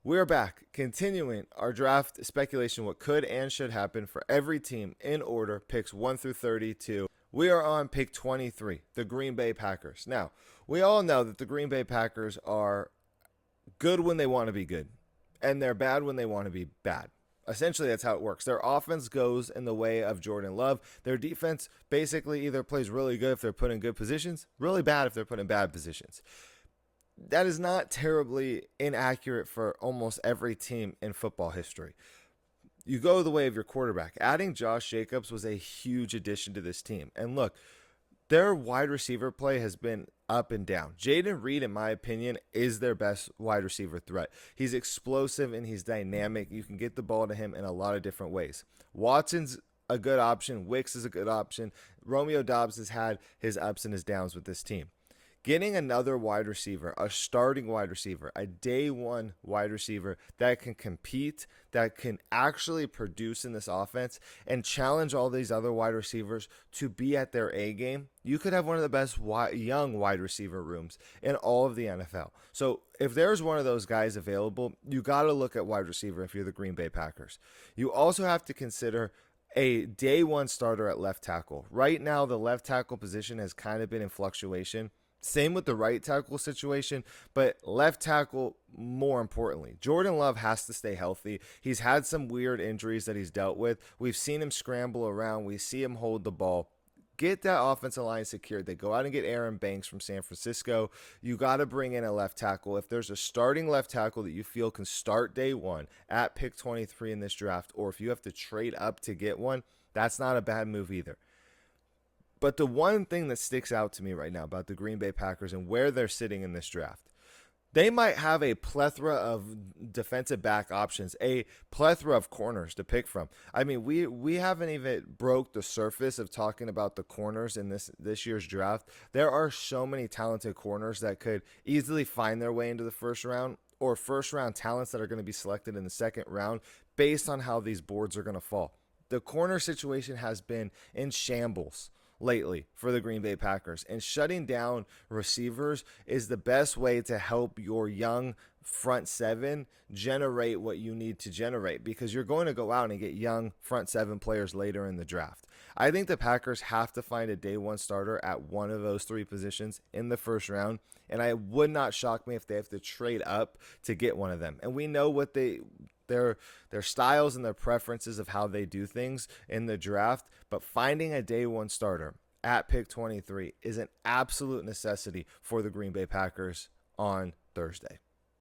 We're back, continuing our draft speculation, what could and should happen for every team in order, picks 1 through 32. We are on pick 23, the Green Bay Packers. Now, we all know that the Green Bay Packers are good when they want to be good, and they're bad when they want to be bad. Essentially, that's how it works. Their offense goes in the way of Jordan Love. Their defense basically either plays really good if they're put in good positions, really bad if they're put in bad positions. That is not terribly inaccurate for almost every team in football history. You go the way of your quarterback. Adding Josh Jacobs was a huge addition to this team. And look, their wide receiver play has been up and down. Jaden Reed, in my opinion, is their best wide receiver threat. He's explosive and he's dynamic. You can get the ball to him in a lot of different ways. Watson's a good option. Wicks is a good option. Romeo Doubs has had his ups and his downs with this team. Getting another wide receiver, a starting wide receiver, a day one wide receiver that can compete, that can actually produce in this offense and challenge all these other wide receivers to be at their A game, you could have one of the best young wide receiver rooms in all of the NFL. So if there's one of those guys available, you got to look at wide receiver if you're the Green Bay Packers. You also have to consider a day one starter at left tackle. Right now, the left tackle position has kind of been in fluctuation. Same with the right tackle situation, but left tackle more importantly. Jordan Love has to stay healthy. He's had some weird injuries that he's dealt with. We've seen him scramble around. We see him hold the ball. Get that offensive line secured. They go out and get Aaron Banks from San Francisco. You got to bring in a left tackle. If there's a starting left tackle that you feel can start day one at pick 23 in this draft, or if you have to trade up to get one, that's not a bad move either. But the one thing that sticks out to me right now about the Green Bay Packers and where they're sitting in this draft, they might have a plethora of defensive back options, a plethora of corners to pick from. I mean, we haven't even broke the surface of talking about the corners in this year's draft. There are so many talented corners that could easily find their way into the first round, or first round talents that are going to be selected in the second round based on how these boards are going to fall. The corner situation has been in shambles lately for the Green Bay Packers, and shutting down receivers is the best way to help your young front seven generate what you need to generate, because you're going to go out and get young front seven players later in the draft. I think the Packers have to find a day one starter at one of those three positions in the first round, and I would not shock me if they have to trade up to get one of them. And we know what their styles and their preferences of how they do things in the draft, but finding a day one starter at pick 23 is an absolute necessity for the Green Bay Packers on Thursday.